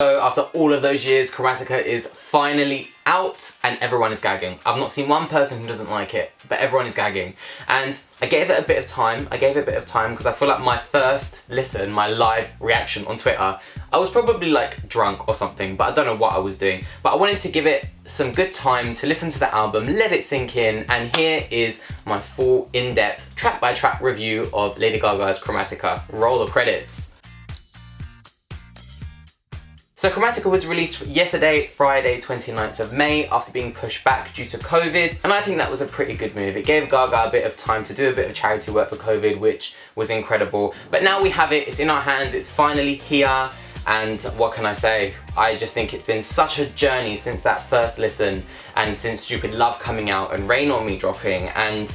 So after all of those years, Chromatica is finally out and everyone is gagging. I've not seen one person who doesn't like it, but everyone is gagging. And I gave it a bit of time. Because I feel like my first listen, my live reaction on Twitter, I was probably like drunk or something, but I don't know what I was doing. But I wanted to give it some good time to listen to the album, let it sink in, and here is my full in-depth track-by-track review of Lady Gaga's Chromatica. Roll the credits. So Chromatica was released yesterday, Friday 29th of May, after being pushed back due to COVID, and I think that was a pretty good move. It gave Gaga a bit of time to do a bit of charity work for COVID, which was incredible. But now we have it, it's in our hands, it's finally here, and what can I say? I just think it's been such a journey since that first listen, and since Stupid Love coming out and Rain On Me dropping, and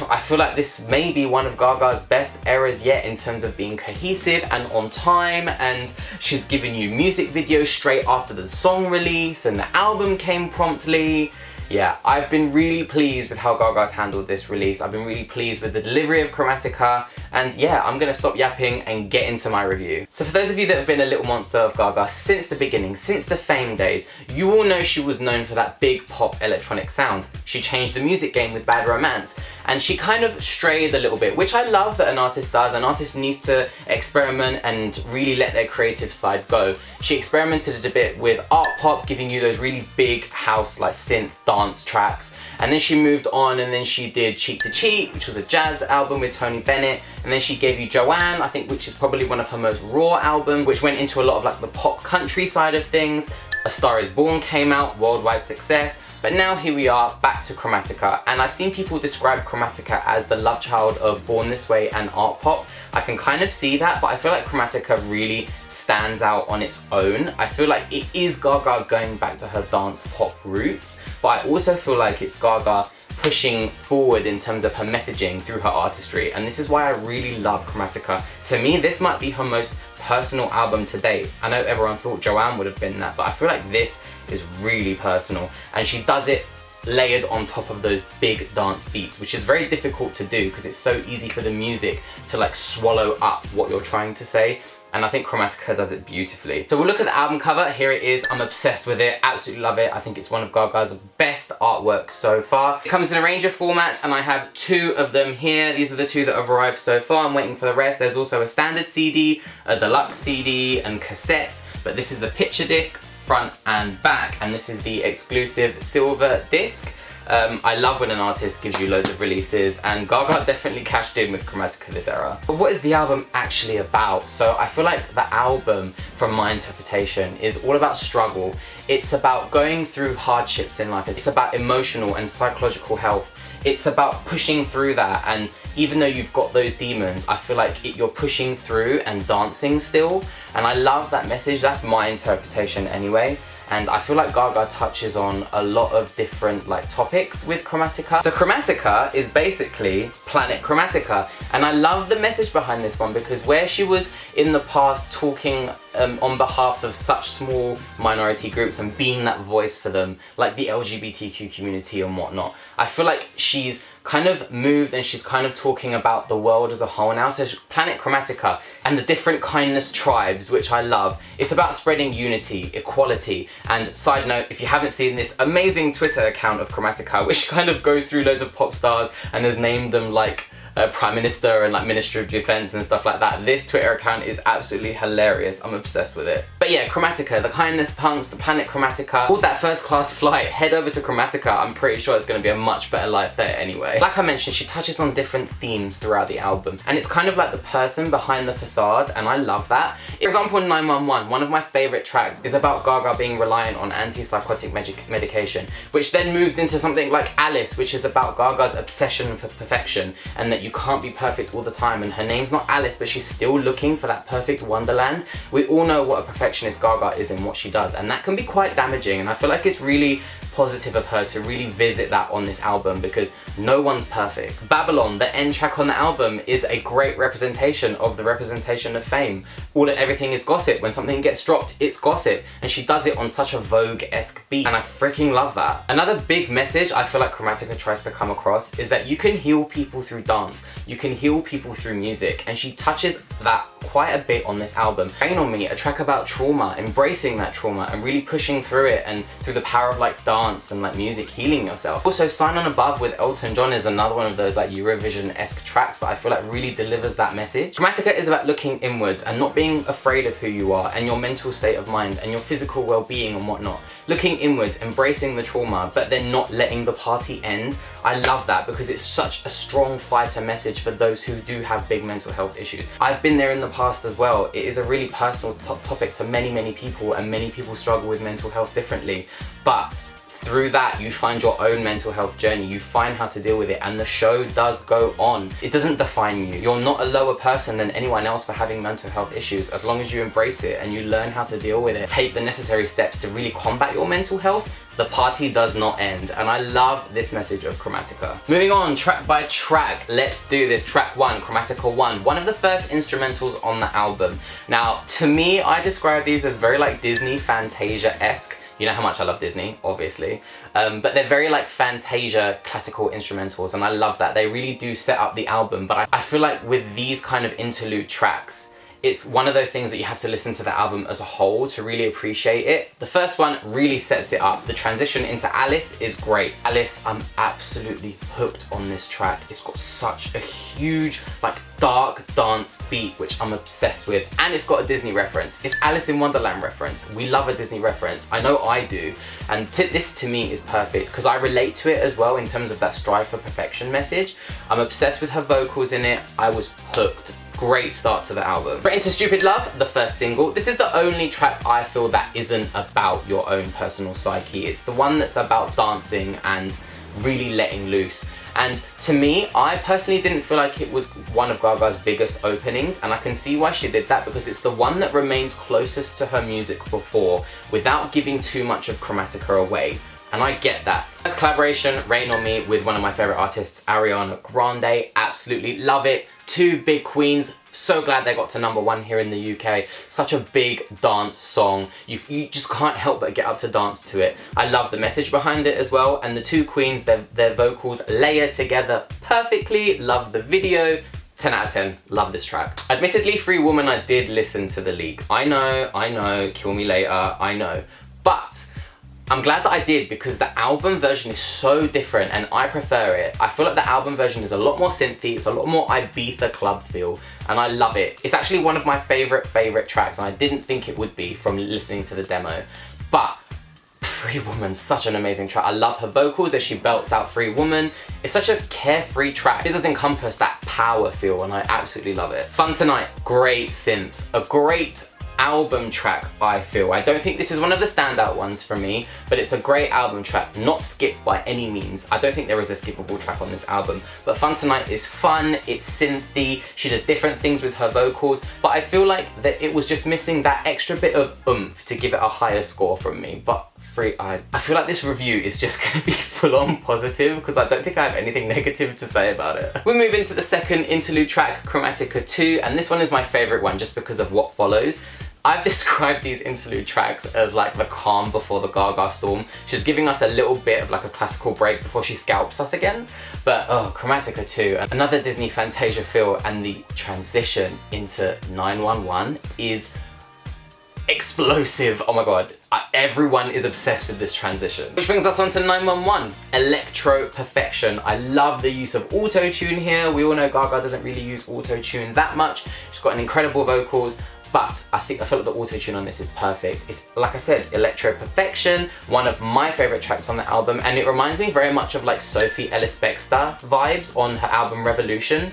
I feel like this may be one of Gaga's best eras yet in terms of being cohesive and on time, and she's given you music videos straight after the song release and the album came promptly. Yeah, I've been really pleased with how Gaga's handled this release. I've been really pleased with the delivery of Chromatica, and yeah, I'm gonna stop yapping and get into my review. So for those of you that have been a little monster of Gaga since the beginning, since the Fame days, you all know she was known for that big pop electronic sound. She changed the music game with Bad Romance, and she kind of strayed a little bit, which I love that an artist does. An artist needs to experiment and really let their creative side go. She experimented a bit with art pop, giving you those really big house like synth dance tracks, and then she moved on and then she did Cheek to Cheek, which was a jazz album with Tony Bennett, and then she gave you Joanne, I think, which is probably one of her most raw albums, which went into a lot of like the pop country side of things. A Star Is Born came out, worldwide success. But now here we are, back to Chromatica, and I've seen people describe Chromatica as the love child of Born This Way and art pop. I can kind of see that, but I feel like Chromatica really stands out on its own. I feel like it is Gaga going back to her dance pop roots, but I also feel like it's Gaga pushing forward in terms of her messaging through her artistry, and this is why I really love Chromatica. To me, this might be her most personal album to date. I know everyone thought Joanne would have been that, but I feel like this is really personal, and she does it layered on top of those big dance beats, which is very difficult to do because it's so easy for the music to like swallow up what you're trying to say, and I think Chromatica does it beautifully. So we'll look at the album cover. Here it is. I'm obsessed with it, absolutely love it. I think it's one of Gaga's best artwork so far. It comes in a range of formats, and I have two of them here. These are the two that have arrived so far. I'm waiting for the rest. There's also a standard CD, a deluxe CD, and cassettes, but this is the picture disc, front and back, and this is the exclusive silver disc. I love when an artist gives you loads of releases, and Gaga definitely cashed in with Chromatica this era. But what is the album actually about? So I feel like the album, from my interpretation, is all about struggle. It's about going through hardships in life. It's about emotional and psychological health. It's about pushing through that, and even though you've got those demons, I feel like you're pushing through and dancing still, and I love that message. That's my interpretation anyway. And I feel like Gaga touches on a lot of different like topics with Chromatica. So Chromatica is basically Planet Chromatica, and I love the message behind this one, because where she was in the past talking on behalf of such small minority groups and being that voice for them, like the LGBTQ community and whatnot, I feel like she's kind of moved and she's kind of talking about the world as a whole now. So Planet Chromatica and the different kindness tribes, which I love. It's about spreading unity, equality, and side note, if you haven't seen this amazing Twitter account of Chromatica, which kind of goes through loads of pop stars and has named them like Prime Minister and like Minister of Defense and stuff like that, this Twitter account is absolutely hilarious. I'm obsessed with it. But yeah, Chromatica, the kindness punks, the Planet Chromatica, all that first class flight, head over to Chromatica. I'm pretty sure it's going to be a much better life there anyway. Like I mentioned, she touches on different themes throughout the album, and it's kind of like the person behind the facade, and I love that. For example, in 911, one of my favorite tracks is about Gaga being reliant on antipsychotic medication, which then moves into something like Alice, which is about Gaga's obsession for perfection, and that you can't be perfect all the time, and her name's not Alice, but she's still looking for that perfect wonderland. We all know what a perfectionist Gaga is in what she does, and that can be quite damaging, and I feel like it's really positive of her to really visit that on this album, because no one's perfect. Babylon, the end track on the album, is a great representation of the representation of fame. Everything is gossip. When something gets dropped, it's gossip. And she does it on such a Vogue-esque beat, and I freaking love that. Another big message I feel like Chromatica tries to come across is that you can heal people through dance. You can heal people through music, and she touches that quite a bit on this album. Rain on Me, a track about trauma, embracing that trauma and really pushing through it, and through the power of like dance and like music, healing yourself. Also, Sign On Above with Elton John is another one of those like Eurovision-esque tracks that I feel like really delivers that message. Chromatica is about looking inwards and not being afraid of who you are and your mental state of mind and your physical well-being and whatnot. Looking inwards, embracing the trauma, but then not letting the party end. I love that because it's such a strong fighter message for those who do have big mental health issues. I've been there in the past as well. It is a really personal topic to many people, and many people struggle with mental health differently. But through that, you find your own mental health journey, you find how to deal with it, and the show does go on. It doesn't define you. You're not a lower person than anyone else for having mental health issues, as long as you embrace it and you learn how to deal with it. Take the necessary steps to really combat your mental health. The party does not end, and I love this message of Chromatica. Moving on, track by track, let's do this. Track 1, Chromatica 1, one of the first instrumentals on the album. Now, to me, I describe these as very like Disney Fantasia-esque. You know how much I love Disney, obviously. But they're very like Fantasia classical instrumentals, and I love that. They really do set up the album, but I feel like with these kind of interlude tracks, it's one of those things that you have to listen to the album as a whole to really appreciate it. The first one really sets it up. The transition into Alice is great. Alice, I'm absolutely hooked on this track. It's got such a huge, like, dark dance beat, which I'm obsessed with. And it's got a Disney reference. It's Alice in Wonderland reference. We love a Disney reference. I know I do. And this to me is perfect because I relate to it as well in terms of that strive for perfection message. I'm obsessed with her vocals in it. I was hooked. Great start to the album. Right into Stupid Love, the first single. This is the only track I feel that isn't about your own personal psyche. It's the one that's about dancing and really letting loose. And to me, I personally didn't feel like it was one of Gaga's biggest openings, and I can see why she did that because it's the one that remains closest to her music before without giving too much of Chromatica away. And I get that. First collaboration, Rain on Me, with one of my favorite artists, Ariana Grande. Absolutely love it. Two big queens. So glad they got to #1 here in the UK. Such a big dance song. You just can't help but get up to dance to it. I love the message behind it as well. And the two queens, their vocals layer together perfectly. Love the video. 10 out of 10, love this track. Admittedly, Free Woman, I did listen to the leak. I know, Kill Me Later, I know. But I'm glad that I did because the album version is so different and I prefer it. I feel like the album version is a lot more synthy, it's a lot more Ibiza club feel, and I love it. It's actually one of my favorite tracks, and I didn't think it would be from listening to the demo. But Free Woman, such an amazing track. I love her vocals as she belts out Free Woman. It's such a carefree track. It does encompass that power feel, and I absolutely love it. Fun Tonight, great synths, a great album track, I feel. I don't think this is one of the standout ones for me, but it's a great album track, not skipped by any means. I don't think there is a skippable track on this album, but Fun Tonight is fun, it's synthy, she does different things with her vocals, but I feel like that it was just missing that extra bit of oomph to give it a higher score from me. But I feel like this review is just going to be full-on positive because I don't think I have anything negative to say about it. We move into the second interlude track, Chromatica 2, and this one is my favourite one just because of what follows. I've described these interlude tracks as like the calm before the Gaga storm. She's giving us a little bit of like a classical break before she scalps us again. But oh, Chromatica 2, another Disney Fantasia feel, and the transition into 911 is explosive. Oh my god, everyone is obsessed with this transition. Which brings us on to 911, Electro Perfection. I love the use of auto-tune here. We all know Gaga doesn't really use auto-tune that much. She's got an incredible vocals, but I feel like the auto-tune on this is perfect. It's, like I said, Electro Perfection, one of my favourite tracks on the album, and it reminds me very much of like Sophie Ellis-Bextor vibes on her album Revolution,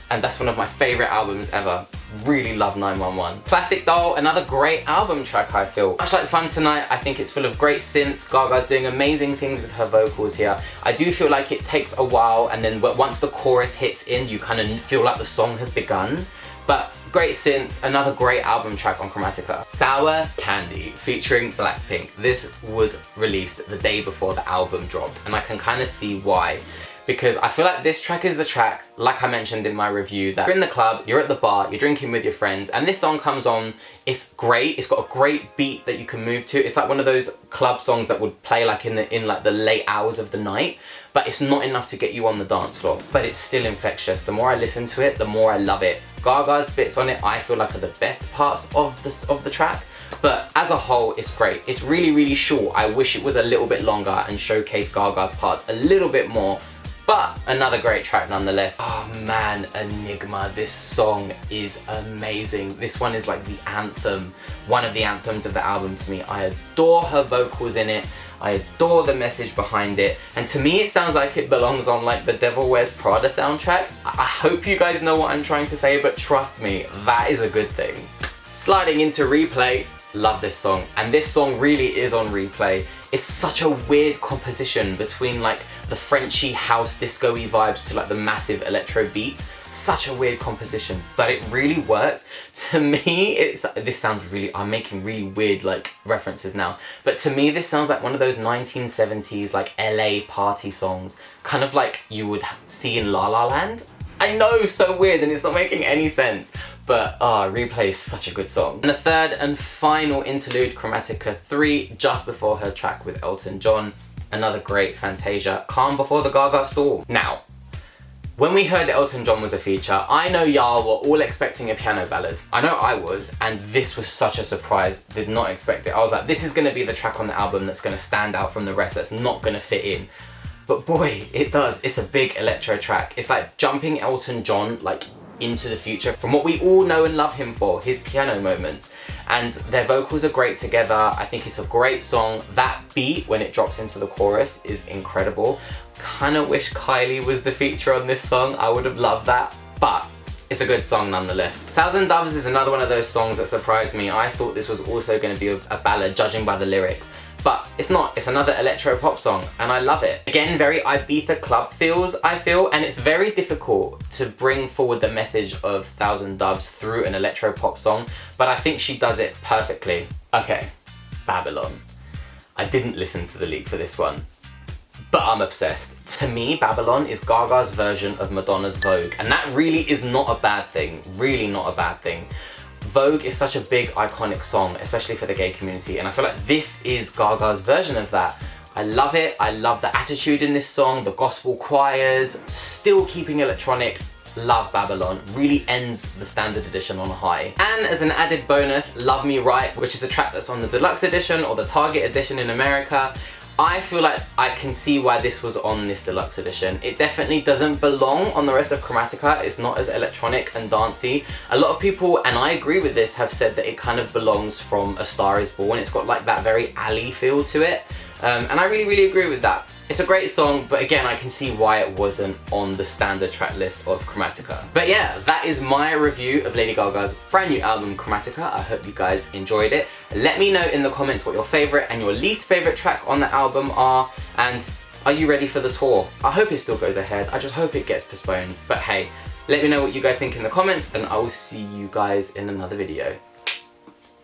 and that's one of my favourite albums ever. Really love 911. Plastic Doll, another great album track, I feel. Much like Fun Tonight, I think it's full of great synths. Gaga's doing amazing things with her vocals here. I do feel like it takes a while, and then once the chorus hits in, you kind of feel like the song has begun. But great synths, another great album track on Chromatica. Sour Candy featuring Blackpink. This was released the day before the album dropped, and I can kind of see why. Because I feel like this track is the track, like I mentioned in my review, that you're in the club, you're at the bar, you're drinking with your friends, and this song comes on, it's great, it's got a great beat that you can move to. It's like one of those club songs that would play like in like the late hours of the night, but it's not enough to get you on the dance floor. But it's still infectious. The more I listen to it, the more I love it. Gaga's bits on it, I feel like are the best parts of the track. But as a whole, it's great. It's really, really short. I wish it was a little bit longer and showcased Gaga's parts a little bit more. But another great track nonetheless. Oh man, Enigma, this song is amazing. This one is like the anthem, one of the anthems of the album to me. I adore her vocals in it. I adore the message behind it. And to me, it sounds like it belongs on like the Devil Wears Prada soundtrack. I hope you guys know what I'm trying to say, but trust me, that is a good thing. Sliding into Replay, love this song. And this song really is on Replay. It's such a weird composition between like the Frenchy house disco-y vibes to like the massive electro beats. Such a weird composition, but it really works. To me, this sounds really, I'm making really weird like references now, but to me this sounds like one of those 1970s like LA party songs, kind of like you would see in La La Land. I know, so weird, and it's not making any sense. But Replay is such a good song. And the third and final interlude, Chromatica 3, just before her track with Elton John. Another great Fantasia, Calm Before the Gaga Storm. Now, when we heard that Elton John was a feature, I know y'all were all expecting a piano ballad. I know I was, and this was such a surprise. Did not expect it. I was like, this is gonna be the track on the album that's gonna stand out from the rest, that's not gonna fit in. But boy, it does. It's a big electro track. It's like jumping Elton John like into the future from what we all know and love him for, his piano moments. And their vocals are great together. I think it's a great song. That beat, when it drops into the chorus, is incredible. Kinda wish Kylie was the feature on this song. I would have loved that, but it's a good song nonetheless. Thousand Doves is another one of those songs that surprised me. I thought this was also going to be a ballad, judging by the lyrics. But it's not, it's another electro pop song, and I love it. Again, very Ibiza club feels, I feel, and it's very difficult to bring forward the message of Thousand Doves through an electro pop song, but I think she does it perfectly. Okay, Babylon. I didn't listen to the leak for this one, but I'm obsessed. To me, Babylon is Gaga's version of Madonna's Vogue, and that really is not a bad thing, really not a bad thing. Vogue is such a big iconic song, especially for the gay community, and I feel like this is Gaga's version of that. I love it. I love the attitude in this song, the gospel choirs, still keeping electronic. Love Babylon. Really ends the standard edition on a high. And as an added bonus, Love Me Right, which is a track that's on the deluxe edition or the Target edition in America. I feel like I can see why this was on this deluxe edition. It definitely doesn't belong on the rest of Chromatica. It's not as electronic and dancey. A lot of people, and I agree with this, have said that it kind of belongs from A Star Is Born. It's got like that very alley feel to it. And I really, really agree with that. It's a great song, but again, I can see why it wasn't on the standard track list of Chromatica. But yeah, that is my review of Lady Gaga's brand new album, Chromatica. I hope you guys enjoyed it. Let me know in the comments what your favourite and your least favourite track on the album are, and are you ready for the tour? I hope it still goes ahead. I just hope it gets postponed. But hey, let me know what you guys think in the comments, and I will see you guys in another video.